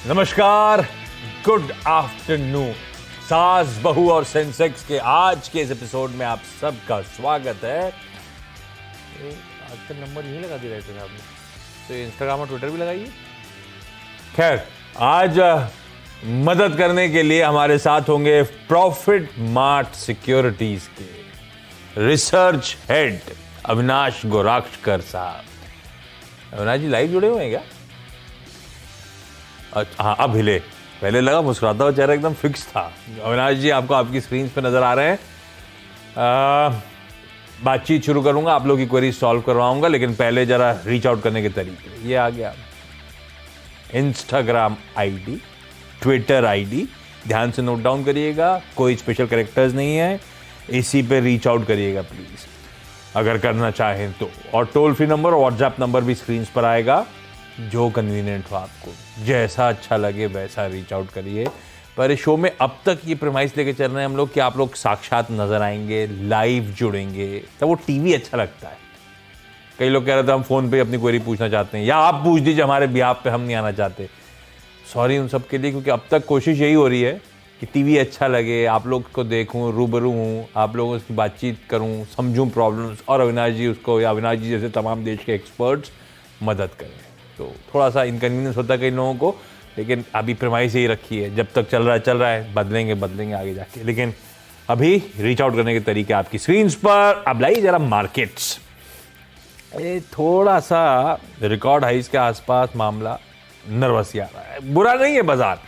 नमस्कार, good afternoon. सास बहू और सेंसेक्स के आज के इस एपिसोड में आप सबका स्वागत है। आज का नंबर यही लगा दिया था आपने, तो इंस्टाग्राम और ट्विटर भी लगाइए। खैर, आज मदद करने के लिए हमारे साथ होंगे प्रॉफिट मार्ट सिक्योरिटीज के रिसर्च हेड अविनाश गोराक्षकर साहब। अविनाश जी लाइव जुड़े हुए हैं क्या? हाँ, अब हिले। पहले लगा मुस्कुराता हुआ चेहरा एकदम फिक्स था। अविनाश जी आपको आपकी स्क्रीन पे नजर आ रहे हैं। बातचीत शुरू करूंगा, आप लोग की क्वेरी सॉल्व करवाऊंगा, लेकिन पहले जरा रीच आउट करने के तरीके। ये आ गया इंस्टाग्राम आईडी, ट्विटर आईडी, ध्यान से नोट डाउन करिएगा। कोई स्पेशल कैरेक्टर्स नहीं है, इसी पे रीच आउट करिएगा प्लीज अगर करना चाहें तो। और टोल फ्री नंबर और व्हाट्सएप नंबर भी स्क्रीन पर आएगा। जो कन्वीनियंट हो आपको, जैसा अच्छा लगे वैसा रीच आउट करिए। पर इस शो में अब तक ये प्रेमाइस लेके चल रहे हैं हम लोग कि आप लोग साक्षात नजर आएंगे, लाइव जुड़ेंगे, तो वो टीवी अच्छा लगता है। कई लोग कह रहे थे हम फोन पे अपनी क्वेरी पूछना चाहते हैं, या आप पूछ दीजिए हमारे बिहाफ पे, हम नहीं आना चाहते। सॉरी उन सब के लिए, क्योंकि अब तक कोशिश यही हो रही है कि टीवी अच्छा लगे, आप लोग को देखूं, रूबरू हूँ, आप लोगों से बातचीत करूँ, समझूं प्रॉब्लम्स, और अविनाश जी उसको, या अविनाश जी जैसे तमाम देश के एक्सपर्ट्स मदद करें। तो थोड़ा सा इनकन्वीनियंस होता है कई लोगों को, लेकिन अभी प्रेमाइस यही रखी है, जब तक चल रहा है, बदलेंगे आगे जाके। लेकिन अभी रीच आउट करने के तरीके आपकी स्क्रीन पर। अब लाइए जरा मार्केट्स। ये थोड़ा सा रिकॉर्ड हाइज के आसपास मामला नर्वस आ रहा है। बुरा नहीं है, बाजार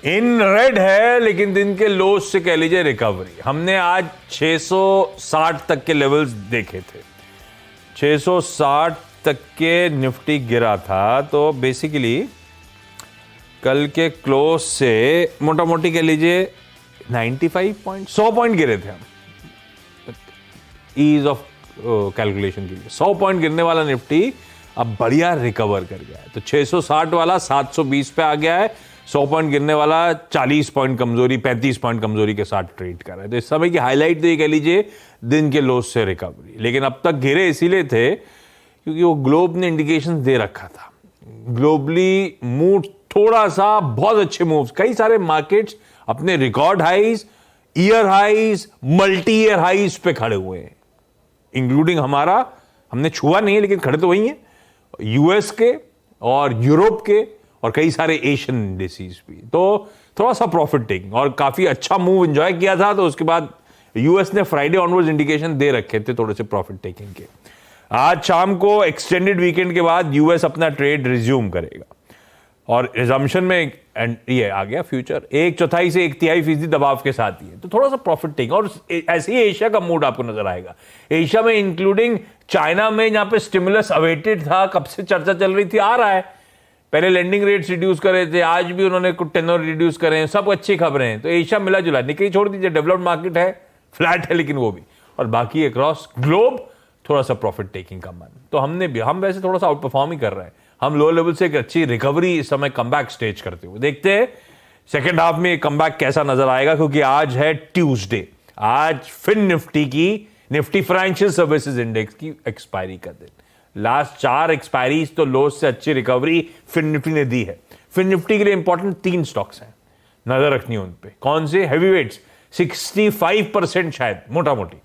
इन रेड है, लेकिन दिन के लोज से कह लीजिए रिकवरी। हमने आज 660 तक के लेवल्स देखे थे। 660 तक के निफ्टी गिरा था, तो बेसिकली कल के क्लोज से मोटा मोटी कह लीजिए 95 पॉइंट, 100 पॉइंट गिरे थे हम। ईज ऑफ कैलकुलेशन के लिए 100 पॉइंट गिरने वाला निफ्टी अब बढ़िया रिकवर कर गया है। तो 660 वाला 720 पे आ गया है। 100 पॉइंट गिरने वाला 40 पॉइंट कमजोरी, 35 पॉइंट कमजोरी के साथ ट्रेड कर रहा है। तो इस समय की हाईलाइट तो ये कह लीजिए दिन के लोज से रिकवरी। लेकिन अब तक गिरे इसीलिए थे क्योंकि वो ग्लोब ने इंडिकेशन दे रखा था। ग्लोबली मूव थोड़ा सा, बहुत अच्छे मूव्स, कई सारे मार्केट्स अपने record highs, year highs, multi year highs पे खड़े हुए हैं, इंक्लूडिंग हमारा। हमने छुआ नहीं है लेकिन खड़े तो वही हैं, यूएस के और यूरोप के और कई सारे एशियन इंडेक्सेस भी। तो थोड़ा सा प्रॉफिट टेकिंग और काफी अच्छा मूव एंजॉय किया था। तो उसके बाद यूएस ने फ्राइडे ऑनवर्ड्स इंडिकेशन दे रखे थे थोड़े से प्रॉफिट टेकिंग के। आज शाम को एक्सटेंडेड वीकेंड के बाद यूएस अपना ट्रेड रिज्यूम करेगा, और रिजम्पशन में ये आ गया फ्यूचर 1/4 से 1/3% दबाव के साथ ही है। तो थोड़ा सा प्रॉफिट टेकिंग, और ऐसे ही एशिया का मूड आपको नजर आएगा। एशिया में इंक्लूडिंग चाइना में, जहां पे स्टिमुलस अवेटेड था, कब से चर्चा चल रही थी, आ रहा है। पहले लेंडिंग रेट्स रिड्यूस करे थे, आज भी उन्होंने कुछ टेनर रिड्यूस करे हैं, सब अच्छी खबरें हैं। तो एशिया मिला जुला, निकली छोड़ दीजिए, डेवलप्ड मार्केट है, फ्लैट है लेकिन वो भी, और बाकी अक्रॉस ग्लोब थोड़ा सा प्रॉफिट टेकिंग का मन। तो हम वैसे थोड़ा सा आउट परफॉर्म ही कर रहे हैं। हम लो लेवल से एक अच्छी रिकवरी इस समय कमबैक स्टेज करते हुए देखते हैं सेकेंड हाफ में कमबैक कैसा नजर आएगा, क्योंकि आज है ट्यूसडे। आज फिन निफ्टी की, निफ्टी फाइनेंशियल सर्विसेज इंडेक्स की एक्सपायरी का दिन। लास्ट 4 एक्सपायरीज तो लोज से अच्छी रिकवरी फिन निफ्टी ने दी है। फिन निफ्टी के लिए इंपॉर्टेंट 3 स्टॉक्स हैं, नजर रखनी है उन पे। कौन से? हैवीवेट्स, 65% शायद मोटा मोटी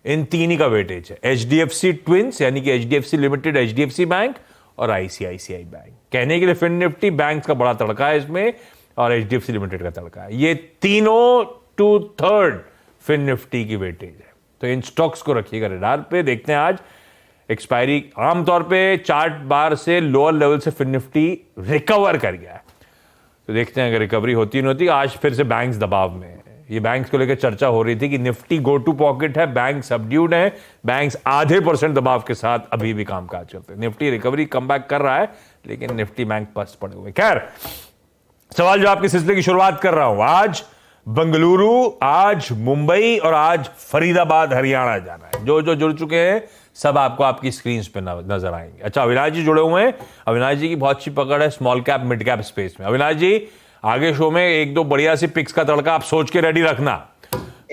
इन 3 ही का वेटेज है। एचडीएफसी ट्विंस यानी कि एचडीएफसी लिमिटेड, एचडीएफसी बैंक और आईसीआईसीआई बैंक। कहने के लिए फिन निफ्टी बैंक का बड़ा तड़का है इसमें, और एचडीएफसी लिमिटेड का तड़का है। ये तीनों 2/3 फिन निफ्टी की वेटेज है। तो इन स्टॉक्स को रखिएगा रडार पे। देखते हैं आज एक्सपायरी। आमतौर पे चार्ट बार से लोअर लेवल से फिन निफ्टी रिकवर कर गया है, तो देखते हैं अगर रिकवरी होती नहीं होती। आज फिर से बैंक्स दबाव में है। ये बैंक्स को लेकर चर्चा हो रही थी कि निफ्टी गो टू पॉकेट है, बैंक सबड्यूड है, बैंक्स आधे % दबाव के साथ अभी भी कामकाज करते हैं। निफ्टी रिकवरी कमबैक कर रहा है, लेकिन निफ्टी बैंक पस्त पड़े हुए। खैर, सवाल जवाब के सिलसिले की शुरुआत कर रहा हूं। आज बंगलुरु, आज मुंबई और आज फरीदाबाद हरियाणा जाना है। जो जो जुड़ चुके हैं सब आपको आपकी स्क्रीन पे नजर आएंगे। अच्छा, अविनाश जी जुड़े हुए हैं। अविनाश जी की बहुत अच्छी पकड़ है small cap mid cap space में। अविनाश जी, आगे शो में 1-2 बढ़िया सी पिक्स का तड़का आप सोच के रेडी रखना।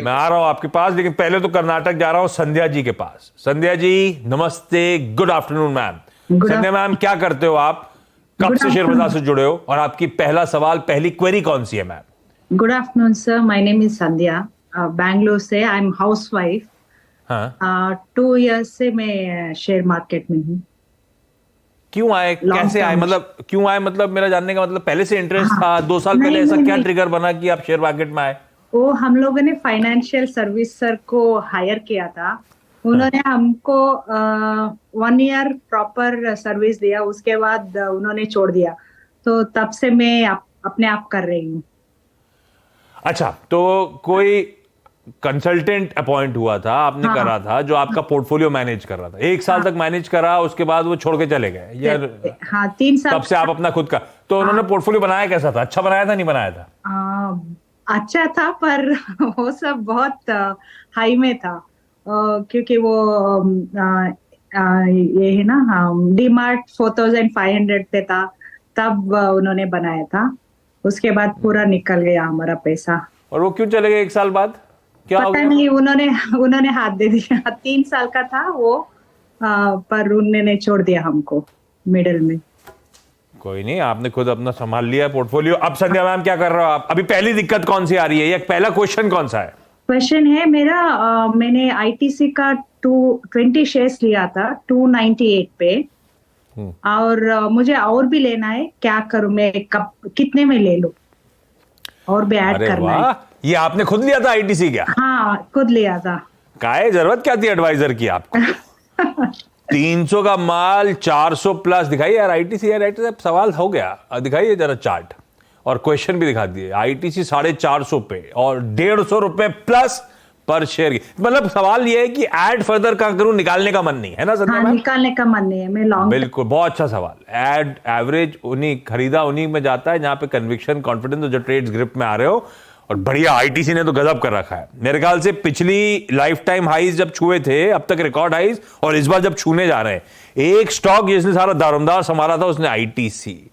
मैं आ रहा हूं आपके पास, लेकिन पहले तो कर्नाटक जा रहा हूं संध्या जी के पास। संध्या जी नमस्ते, गुड आफ्टरनून मैम। संध्या मैम, क्या करते हो आप? कब से शेयर बाजार से जुड़े हो और आपकी पहला सवाल, पहली क्वेरी कौन सी है ma'am? Good afternoon sir, my name is Sandhya, Bangalore से। I am housewife. हाँ, 2 इयर्स से मैं शेयर मार्केट में हूँ। क्यों आए, कैसे आए, मतलब क्यों आए, मतलब मेरा जानने का मतलब पहले से इंटरेस्ट था? 2 साल पहले ऐसा क्या ट्रिगर बना कि आप शेयर मार्केट में आए? वो हम लोगों ने फाइनेंशियल सर्विस सर को हायर किया था। उन्होंने हमको 1 ईयर प्रॉपर सर्विस दिया, उसके बाद उन्होंने छोड़ दिया। तो तब से मैं अपने आप कर रही हूँ। अच्छा, तो कोई कंसल्टेंट अपॉइंट हुआ था, आपने करा था, जो आपका पोर्टफोलियो मैनेज कर रहा था? 1 साल तक मैनेज करा, उसके बाद वो छोड़ के चले गए या? हाँ, 3 साल तब से आप अपना खुद का, तो उन्होंने पोर्टफोलियो बनाया कैसा था? अच्छा बनाया था, नहीं बनाया था? अच्छा था, पर वो सब बहुत हाई में था, क्योंकि वो ये है ना, डीमार्ट 4500 पे था, तब उन्होंने बनाया था। उसके बाद पूरा निकल गया हमारा पैसा। और वो क्यों चले गए 1 साल बाद? क्या हो पता गया? नहीं, उन्होंने हाथ दे दिया। 3 साल का था वो, पर उन्होंने छोड़ दिया हमको मिडिल में। कोई नहीं, आपने खुद अपना संभाल लिया पोर्टफोलियो। अब संध्या मैम क्या कर रहे हो आप? अभी पहली दिक्कत कौन सी आ रही है, या पहला क्वेश्चन कौन सा है? क्वेश्चन है मेरा, मैंने आईटीसी का 220 शेयर्स लिया था 298 पे, और मुझे और भी लेना है। क्या करूं मैं, कब, कितने में ले लूं? और भी ऐड करना है। ये आपने खुद लिया था आईटीसी क्या? हाँ, खुद लिया था। काहे जरूरत क्या थी एडवाइजर की आपको? 300 का माल 400 प्लस दिखाइए यार। आईटीसी यार, आईटीसी सवाल हो गया, दिखाइए जरा चार्ट, और क्वेश्चन भी दिखा दिए। आईटीसी 450 पे और 150 रुपए प्लस पर शेयर की। मतलब सवाल ये है कि ऐड फर्दर का करूं, निकालने का मन नहीं है ना संध्या मैम? निकालने का मन नहीं है, मैं लॉन्ग। बिल्कुल, बहुत अच्छा सवाल। ऐड एवरेज उन्हीं खरीदा उन्हीं में जाता है जहां पे कन्विक्शन, कॉन्फिडेंस, जो ट्रेड्स ग्रिप में आ रहे हो। और बढ़िया, आईटीसी ने तो गजब कर रखा है मेरे ख्याल से। पिछली लाइफ टाइम हाईज जब छुए थे, अब तक रिकॉर्ड हाईज, और इस बार जब छूने जा रहे हैं। एक स्टॉक जिसने सारा दारोमदार संभाला था, उसने आईटीसी।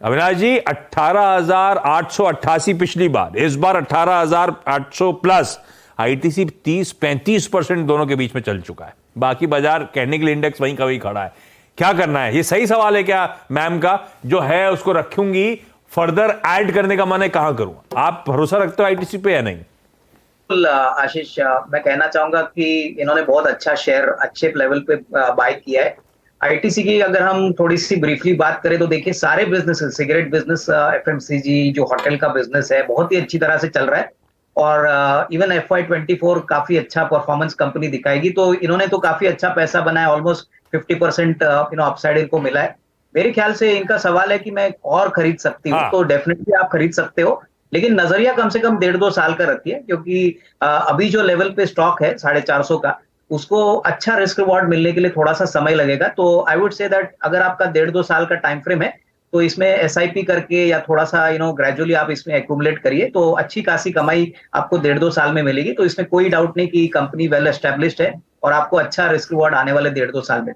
अविनाश जी, 18,888 पिछली बार, इस बार 18,800 प्लस। आईटीसी 30-35% दोनों के बीच में चल चुका है। बाकी बाजार कहने के लिए इंडेक्स वहीं का वहीं खड़ा है। क्या करना है? ये सही सवाल है क्या मैम का? जो है उसको रखूंगी, फर्दर ऐड करने का मन है, कहां करूं? आप भरोसा रखते हो आईटीसी पे या नहीं? बिल्कुल आशीष, मैं कहना चाहूंगा कि इन्होंने बहुत अच्छा शेयर अच्छे लेवल पे बाय किया है। आईटीसी की अगर हम थोड़ी सी ब्रीफली बात करें तो देखिए, सारे बिजनेस, सिगरेट बिजनेस, एफएमसीजी, जो होटल का बिजनेस है, बहुत ही अच्छी तरह से चल रहा है। और इवन FY24 काफी अच्छा परफॉर्मेंस कंपनी दिखाएगी। तो इन्होंने तो काफी अच्छा पैसा बनाया, ऑलमोस्ट 50% अपसाइड इनको मिला है। मेरे ख्याल से इनका सवाल है कि मैं और खरीद सकती हूँ। तो डेफिनेटली आप खरीद सकते हो, लेकिन नजरिया कम से कम 1.5-2 साल का रखिए, क्योंकि अभी जो लेवल पे स्टॉक है 450 का, उसको अच्छा रिस्क रिवॉर्ड मिलने के लिए थोड़ा सा समय लगेगा। तो आई वुड से दैट अगर आपका 1.5-2 साल का टाइम फ्रेम है, तो इसमें एसआईपी करके या थोड़ा सा ग्रेजुअली आप इसमें एक्यूमुलेट करिए, तो अच्छी खासी कमाई आपको 1.5-2 साल में मिलेगी। तो इसमें कोई डाउट नहीं कि कंपनी वेल एस्टेब्लिश्ड है और आपको अच्छा रिस्क रिवॉर्ड आने वाले 1.5-2 साल में।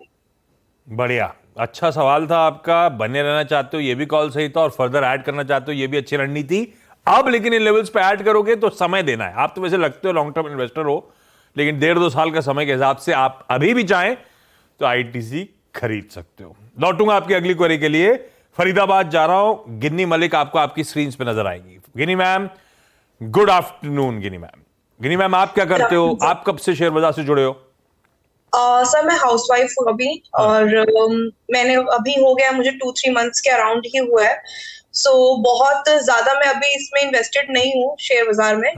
बढ़िया, अच्छा सवाल था आपका। बने रहना चाहते हो, ये भी कॉल सही था, और फर्दर ऐड करना चाहते हो, ये भी अच्छी रणनीति। अब लेकिन इन लेवल्स पे ऐड करोगे तो समय देना है। आप तो वैसे लगते हो लॉन्ग टर्म इन्वेस्टर हो, लेकिन 1.5-2 साल का समय के हिसाब से आप अभी भी चाहें तो आईटीसी खरीद सकते हो। लौटूंगा आपकी अगली क्वेरी के लिए। फरीदाबाद जा रहा हूं। गिन्नी मलिक आपको आपकी स्क्रीन पे नजर आएंगी। गिनी मैम, गुड आफ्टरनून। गिनी मैम, आप क्या करते हो? आप कब से शेयर बाजार से जुड़े हो? सर, मैं हाउसवाइफ हूँ अभी, और मैंने अभी हो गया, मुझे 2-3 मंथ्स के अराउंड ही हुआ है। सो बहुत ज्यादा मैं अभी इसमें इन्वेस्टेड नहीं हूँ शेयर बाजार में।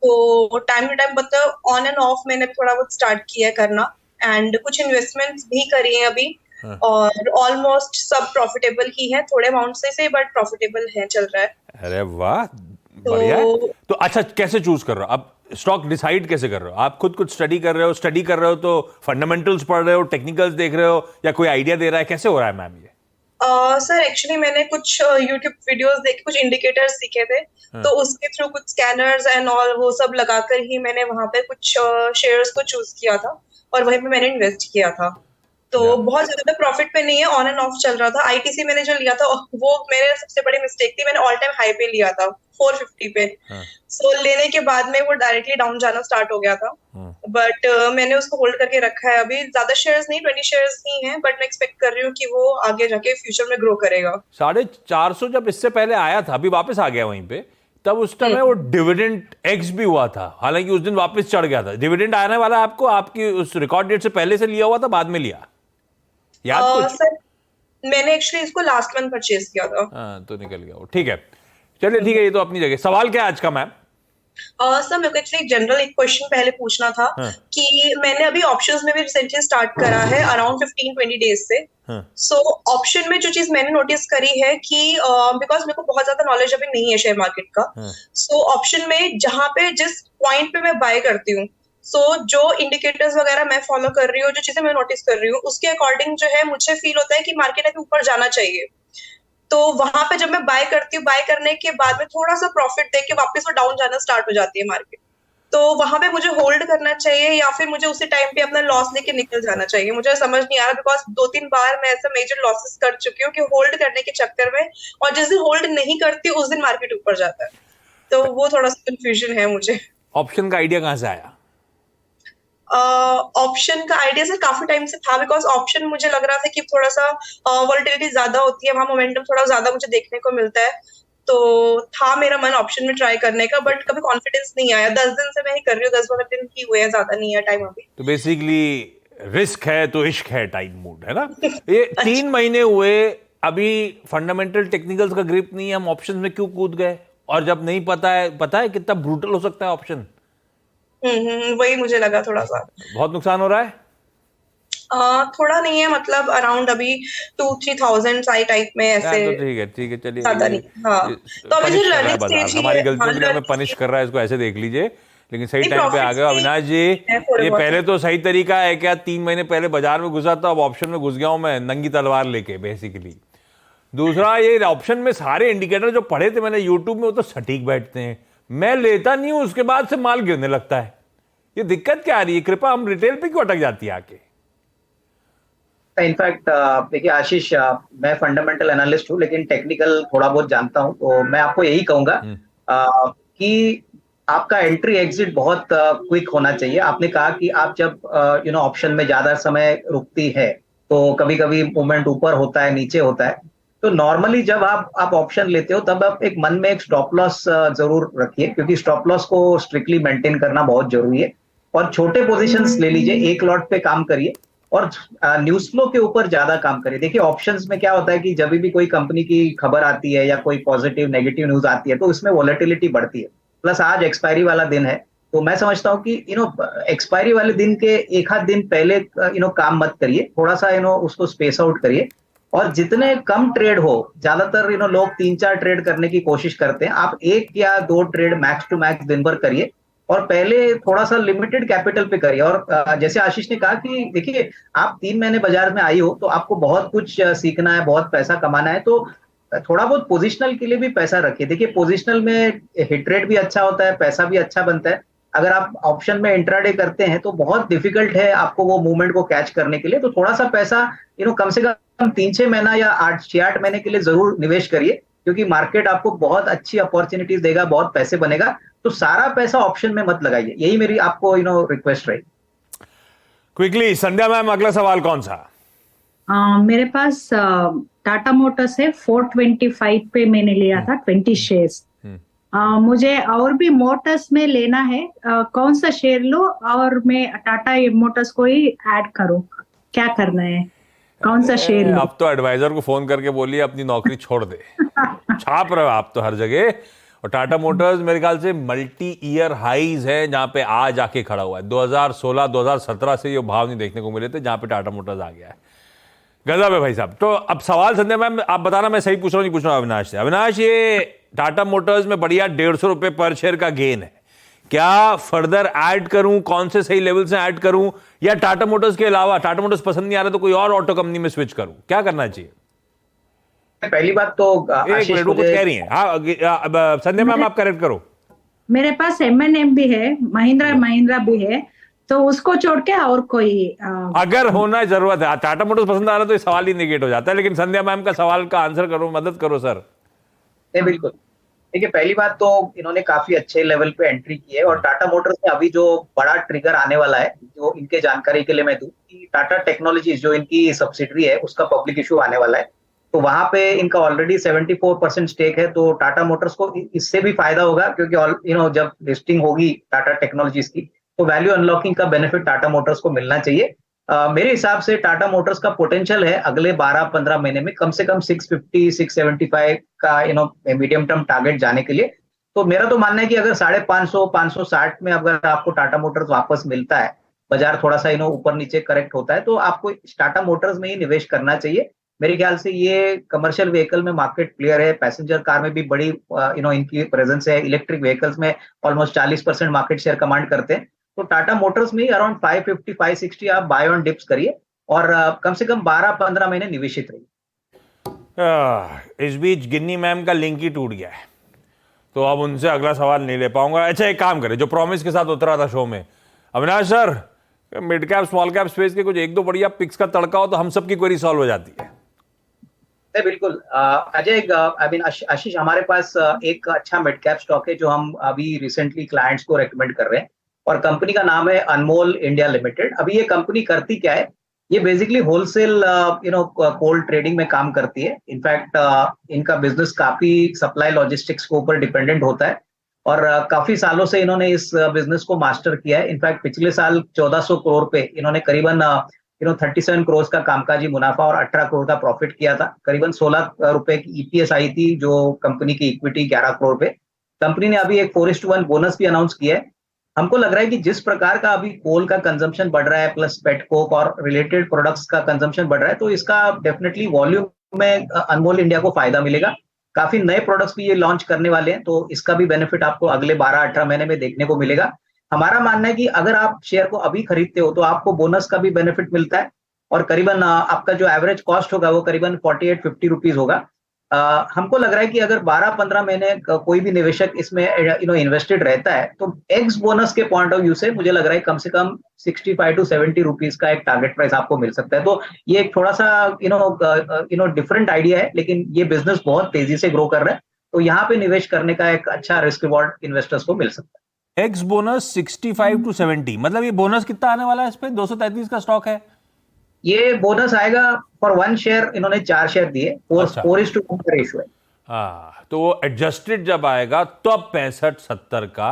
तो टाइम टू टाइम मतलब ऑन एंड ऑफ मैंने थोड़ा बहुत स्टार्ट किया है करना, एंड कुछ इन्वेस्टमेंट्स भी करी हैं अभी, और ऑलमोस्ट सब प्रॉफिटेबल ही है, थोड़े अमाउंट से बट प्रॉफिटेबल है, चल रहा है। अरे वाह, बढ़िया है। तो अच्छा, कैसे चूज कर रहे हो अब? स्टॉक डिसाइड कैसे कर रहे हो? आप खुद कुछ स्टडी कर रहे हो तो फंडामेंटल्स पढ़ रहे हो, टेक्निकल्स देख रहे हो, या कोई आइडिया दे रहा है? कैसे हो रहा है मैम ये? सर, एक्चुअली मैंने कुछ यूट्यूब वीडियोस देखे, कुछ इंडिकेटर्स सीखे थे, तो उसके थ्रू कुछ स्कैनर्स एंड ऑल वो सब लगाकर ही मैंने वहां पे कुछ शेयर्स को चूज किया था, और वहीं पे मैंने इन्वेस्ट किया था। तो बहुत ज्यादा प्रॉफिट पे नहीं है, ऑन एंड ऑफ चल रहा था। आईटीसी मैंने जो लिया था वो मेरे सबसे बड़ी मिस्टेक थी, मैंने ऑल टाइम हाई पे लिया था 450 पे। सो लेने के बाद में वो डायरेक्टली डाउन जाना स्टार्ट हो गया था, बट मैंने उसको होल्ड करके रखा है। अभी ज्यादा शेयर्स नहीं, 20 शेयर्स ही हैं, बट मैं एक्सपेक्ट कर रही हूँ कि वो आगे जाके फ्यूचर में ग्रो करेगा। 450 जब इससे पहले आया था, अभी वापस आ गया वहीं पे, तब उस टाइम वो डिविडेंड एक्स भी हुआ था, हालांकि उस दिन वापस चढ़ गया था। डिविडेंड आने वाला आपको आपकी उस रिकॉर्ड डेट से पहले से लिया हुआ था, बाद में लिया याद कुछ? सर मैंने एक्चुअली इसको लास्ट मंथ परचेज किया था। हाँ, तो निकल गया वो, ठीक है, चलिए ठीक है, ये तो अपनी जगह। सवाल क्या है आज का मैम? सर मेरे को एक्चुअली जनरल एक क्वेश्चन पहले पूछना था कि मैंने अभी ऑप्शंस में भी रिसेंटली स्टार्ट करा है अराउंड 15-20 डेज से। सो ऑप्शन में जो चीज मैंने नोटिस करी है कि बिकॉज मेरे को बहुत ज्यादा नॉलेज अभी नहीं है शेयर मार्केट का, सो ऑप्शन में जहां पे जिस पॉइंट पे मैं बाय करती हूँ, सो जो इंडिकेटर्स वगैरह मैं फॉलो कर रही हूँ, जो चीजें मैं नोटिस कर रही हूँ, उसके अकॉर्डिंग जो है मुझे फील होता है कि मार्केट अभी ऊपर जाना चाहिए। तो वहां पे जब मैं बाय करती हूँ, बाय करने के बाद में थोड़ा सा प्रॉफिट देके के वापस वो डाउन जाना स्टार्ट हो जाती है मार्केट, तो वहां पे मुझे होल्ड करना चाहिए या फिर मुझे उसी टाइम पे अपना लॉस लेके निकल जाना चाहिए? मुझे समझ नहीं आ रहा, बिकॉज 2-3 बार मैं ऐसा मेजर लॉसेस कर चुकी हूँ कि होल्ड करने के चक्कर में, और जिस दिन होल्ड नहीं करती उस दिन मार्केट ऊपर जाता है, तो वो थोड़ा सा कंफ्यूजन है मुझे। ऑप्शन का आइडिया कहां से आया? ऑप्शन का आइडिया सर काफी टाइम से था, बिकॉज ऑप्शन मुझे लग रहा था कि थोड़ा सा वॉलेटिलिटी ज्यादा होती है, वहां मोमेंटम थोड़ा ज्यादा मुझे देखने को मिलता है, तो था मेरा मन ऑप्शन में ट्राई करने का, बट कभी कॉन्फिडेंस नहीं आया। 10 दिन से मैं ही कर रही हूँ, 10-12 दिन ही हुए हैं, ज्यादा नहीं है टाइम अभी। तो बेसिकली रिस्क है तो इश्क है टाइप मूड है ना। ये 3 महीने हुए, अभी फंडामेंटल टेक्निकल्स का ग्रिप नहीं है, हम ऑप्शन में क्यों कूद गए? और जब नहीं पता है कितना ब्रूटल हो सकता है ऑप्शन। वही मुझे लगा थोड़ा सा। बहुत नुकसान हो रहा है? थोड़ा नहीं है, मतलब अराउंड अभी 2-3,000 साई टाइप में ऐसे। तो ठीक है चलिए, ज्यादा नहीं। हाँ, तो अभी जो लर्निंग स्टेज हमारी गलतियों के लिए हमें पनिश कर रहा है, इसको ऐसे देख लीजिए। लेकिन सही टाइम पे आ गए अविनाश जी। ये पहले तो सही तरीका है क्या, 3 महीने पहले बाजार में घुसा था, अब ऑप्शन में घुस गया हूं मैं नंगी तलवार लेके बेसिकली। दूसरा, ये ऑप्शन में सारे इंडिकेटर जो पढ़े थे मैंने यूट्यूब में, वो तो सटीक बैठते हैं, मैं लेता नहीं हूं, उसके बाद से माल गिरने लगता है। ये दिक्कत क्या आ रही है? कृपा हम रिटेल पे क्यों अटक जाती है आके? इनफैक्ट देखिए आशीष, मैं फंडामेंटल एनालिस्ट हूँ लेकिन टेक्निकल थोड़ा बहुत जानता हूँ, तो मैं आपको यही कहूंगा कि आपका एंट्री एग्जिट बहुत क्विक होना चाहिए। आपने कहा कि आप जब ऑप्शन में ज्यादा समय रुकती है तो कभी कभी मूवमेंट ऊपर होता है, नीचे होता है, तो नॉर्मली जब आप ऑप्शन लेते हो तब आप एक मन में एक स्टॉप लॉस जरूर रखिए, क्योंकि स्टॉप लॉस को स्ट्रिक्टली मेंटेन करना बहुत जरूरी है। और छोटे पोजीशंस ले लीजिए, एक लॉट पे काम करिए और न्यूज फ्लो के ऊपर ज्यादा काम करिए। देखिए ऑप्शंस में क्या होता है कि जब भी कोई कंपनी की खबर आती है या कोई पॉजिटिव नेगेटिव न्यूज आती है तो उसमें वॉलेटिलिटी बढ़ती है। प्लस आज एक्सपायरी वाला दिन है, तो मैं समझता हूँ कि एक्सपायरी वाले दिन के एक आध दिन पहले काम मत करिए, थोड़ा सा उसको स्पेस आउट करिए। और जितने कम ट्रेड हो, ज्यादातर लोग 3-4 ट्रेड करने की कोशिश करते हैं, आप 1 या 2 ट्रेड मैक्स टू मैक्स दिन भर करिए और पहले थोड़ा सा लिमिटेड कैपिटल पे करिए। और जैसे आशीष ने कहा कि देखिए आप 3 महीने बाजार में आई हो तो आपको बहुत कुछ सीखना है, बहुत पैसा कमाना है, तो थोड़ा बहुत पोजिशनल के लिए भी पैसा रखिए। देखिए पोजिशनल में हिट रेट भी अच्छा होता है, पैसा भी अच्छा बनता है। अगर आप ऑप्शन में इंट्राडे करते हैं तो बहुत डिफिकल्ट है आपको वो मूवमेंट को कैच करने के लिए, तो थोड़ा सा पैसा कम से कम 3-6 महीना या 6-8 महीने के लिए जरूर निवेश करिए, क्योंकि मार्केट आपको बहुत अच्छी अपॉर्चुनिटीज देगा, बहुत पैसे बनेगा। तो सारा पैसा ऑप्शन में मत लगाइए, यही मेरी आपको रिक्वेस्ट रहेगी। क्विकली संध्या मैम, अगला सवाल कौन सा? मेरे पास टाटा मोटर्स है, 425 पे मैंने लिया था 20 शेयर्स। मुझे और भी मोटर्स में लेना है, कौन सा शेयर लो और मैं टाटा मोटर्स को ही ऐड करूं, क्या करना है, कौन सा शेयर लो? अब तो एडवाइजर को फोन करके बोलिए अपनी नौकरी छोड़ दे। छाप रहे हो आप तो हर जगह। और टाटा मोटर्स मेरे ख्याल से मल्टी ईयर हाईज है, जहां पे आज आके खड़ा हुआ है। 2016-2017 से ये भाव नहीं देखने को मिले थे जहां पे टाटा मोटर्स आ गया है। गजब है भाई साहब। तो अब सवाल संध्या मैम आप बताना, मैं सही पूछ रहा हूं नहीं पूछ रहा हूं अविनाश से। अविनाश, ये टाटा मोटर्स में बढ़िया 150 रुपए पर शेयर का गेन है, क्या फर्दर ऐड करूं? कौन से सही लेवल से ऐड करूं? या टाटा मोटर्स के अलावा, टाटा मोटर्स पसंद नहीं आ रहा तो कोई और ऑटो कंपनी में स्विच करूं? क्या करना चाहिए? पहली बात तो एक मिनट, कुछ कह रही हैं। हाँ संध्या मैम आप करेक्ट करो। मेरे पास M&M भी है, महिंद्रा भी है, तो उसको छोड़ के और कोई अगर होना जरूरत है, टाटा मोटर्स पसंद आ रहा है तो ये सवाल ही निगेट हो जाता है। लेकिन संध्या मैम का सवाल का आंसर करो, मदद करो सर। नहीं, बिल्कुल। देखिए, पहली बात तो इन्होंने काफी अच्छे लेवल पे एंट्री की है, और टाटा मोटर्स में अभी जो बड़ा ट्रिगर आने वाला है, जो इनके जानकारी के लिए मैं दूं कि टाटा टेक्नोलॉजीज जो इनकी सब्सिडरी है उसका पब्लिक इशू आने वाला है। तो वहां पे इनका ऑलरेडी 74% स्टेक है, तो टाटा मोटर्स को इससे भी फायदा होगा, क्योंकि जब लिस्टिंग होगी टाटा टेक्नोलॉजीज की तो वैल्यू अनलॉकिंग का बेनिफिट टाटा मोटर्स को मिलना चाहिए। मेरे हिसाब से टाटा मोटर्स का पोटेंशियल है अगले 12-15 महीने में कम से कम 650-675 का मीडियम टर्म टारगेट जाने के लिए। तो मेरा तो मानना है कि अगर 550-560 में अगर आपको टाटा मोटर्स वापस मिलता है, बाजार थोड़ा सा ऊपर नीचे करेक्ट होता है, तो आपको टाटा मोटर्स में ही निवेश करना चाहिए। मेरे ख्याल से ये कमर्शियल व्हीकल में मार्केट प्लेयर है, पैसेंजर कार में भी बड़ी इनकी प्रेजेंस है, इलेक्ट्रिक व्हीकल्स में ऑलमोस्ट 40% मार्केट शेयर कमांड करते हैं। तो टाटा मोटर्स में अराउंड 550-560 आप बाय ऑन डिप्स करिए और कम से कम 12-15 महीने निवेशित रहिए। इस बीच गिन्नी मैम का लिंक ही टूट गया है, तो अब उनसे अगला सवाल नहीं ले पाऊंगा। अच्छा, एक काम करें, जो प्रॉमिस के साथ उतरा था शो में, Avinash sir, mid cap small cap space के कुछ एक दो बढ़िया पिक्स का तड़का हो तो हम सबकी क्वेरी सॉल्व हो जाती है। बिल्कुल अजय, आशीष, हमारे पास एक अच्छा मिड कैप स्टॉक है जो हम अभी रिसेंटली क्लाइंट्स को रेकमेंड कर रहे हैं, और कंपनी का नाम है अनमोल इंडिया लिमिटेड। अभी ये कंपनी करती क्या है, ये बेसिकली होलसेल कोल्ड ट्रेडिंग में काम करती है। इनफैक्ट इनका बिजनेस काफी सप्लाई लॉजिस्टिक्स के ऊपर डिपेंडेंट होता है, और काफी सालों से इन्होंने इस बिजनेस को मास्टर किया है। इनफैक्ट पिछले साल 1400 करोड़ पे इन्होंने करीबन 37 करोड़ का कामकाजी मुनाफा और 18 करोड़ का प्रॉफिट किया था। करीबन 16 रुपए की ईपीएस आई थी, जो कंपनी की इक्विटी 11 करोड़ पे। कंपनी ने अभी एक 4:1 बोनस भी अनाउंस किया है। हमको लग रहा है कि जिस प्रकार का अभी कोल का कंजम्पशन बढ़ रहा है, प्लस पेट कोक और रिलेटेड प्रोडक्ट्स का कंजम्पशन बढ़ रहा है, तो इसका डेफिनेटली वॉल्यूम में अनमोल इंडिया को फायदा मिलेगा। काफी नए प्रोडक्ट्स भी ये लॉन्च करने वाले हैं, तो इसका भी बेनिफिट आपको अगले 12-18 महीने में देखने को मिलेगा। हमारा मानना है कि अगर आप शेयर को अभी खरीदते हो तो आपको बोनस का भी बेनिफिट मिलता है, और करीबन आपका जो एवरेज कॉस्ट होगा वो करीबन 48-50 रुपीज होगा। हमको लग रहा है कि अगर 12-15 महीने कोई भी निवेशक इसमें इन्वेस्टेड रहता है, तो एक्स बोनस के पॉइंट ऑफ व्यू से मुझे लग रहा है कम से कम 65-70 रुपीज का एक टारगेट प्राइस आपको मिल सकता है। तो ये एक थोड़ा सा डिफरेंट आइडिया है, लेकिन ये बिजनेस बहुत तेजी से ग्रो कर रहा है, तो यहाँ पे निवेश करने का एक अच्छा रिस्क रिवॉर्ड इन्वेस्टर्स को मिल सकता है। एक्स बोनस 65-70, मतलब ये बोनस कितना आने वाला है इस पे? 233 का स्टॉक है। ये बोनस आएगा फॉर 1 शेयर, इन्होंने 4 शेयर दिए, 4:1 का रेशियो है। हाँ, तो वो एडजस्टेड जब आएगा तब 65-70 का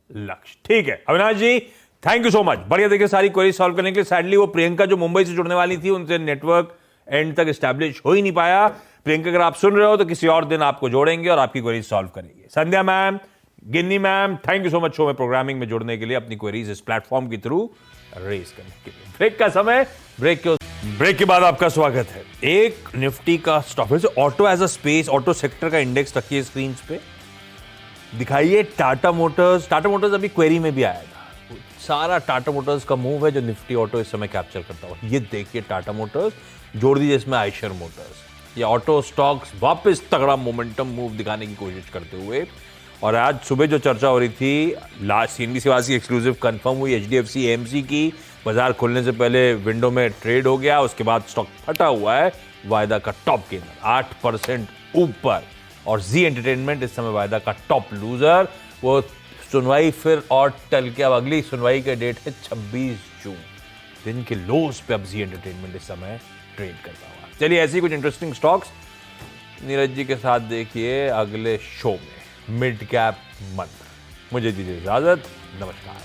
लक्ष्य। ठीक है अविनाश जी, थैंक यू सो मच। बढ़िया, देखिए सारी क्वेरी सॉल्व करने के लिए। सैडली वो प्रियंका जो मुंबई से जुड़ने वाली थी, उनसे नेटवर्क एंड तक एस्टैब्लिश हो ही नहीं पाया। प्रियंका, अगर आप सुन रहे हो तो किसी और दिन आपको जोड़ेंगे और आपकी क्वेरी सॉल्व करेंगे। Sandhya ma'am, Ginni ma'am, thank you so much show में प्रोग्रामिंग में जुड़ने के लिए, अपनी क्वेरीज इस प्लेटफॉर्म के थ्रू रेज करने के लिए। ब्रेक का समय, ब्रेक के बाद आपका स्वागत है। एक निफ्टी का स्टॉक, वैसे auto as a space, auto sector का इंडेक्स रखिए स्क्रीन पे, दिखाइए टाटा मोटर्स। टाटा मोटर्स अभी क्वेरी में भी आएगा। सारा टाटा मोटर्स का मूव है जो निफ्टी ऑटो इस समय कैप्चर करता हुआ। ये देखिए टाटा मोटर्स, जोड़ दीजिए इसमें आयशर मोटर्स। ये ऑटो स्टॉक्स वापस तगड़ा मोमेंटम मूव दिखाने की कोशिश करते हुए। और आज सुबह जो चर्चा हो रही थी, लास्ट सीएनबीसी वासी एक्सक्लूसिव कंफर्म हुई, एचडीएफसी एएमसी की बाजार खुलने से पहले विंडो में ट्रेड हो गया, उसके बाद स्टॉक फटा हुआ है वायदा का टॉप गेनर 8% ऊपर। और जी एंटरटेनमेंट इस समय वायदा का टॉप लूजर। वो सुनवाई फिर और टल के, अब अगली सुनवाई का डेट है 26 जून। दिन के लोस पे अब जी एंटरटेनमेंट इस समय ट्रेड करता हुआ। चलिए, ऐसी कुछ इंटरेस्टिंग स्टॉक्स नीरज जी के साथ देखिए अगले शो में। मिड कैप मंत्र। मुझे दीजिए इजाजत, नमस्कार।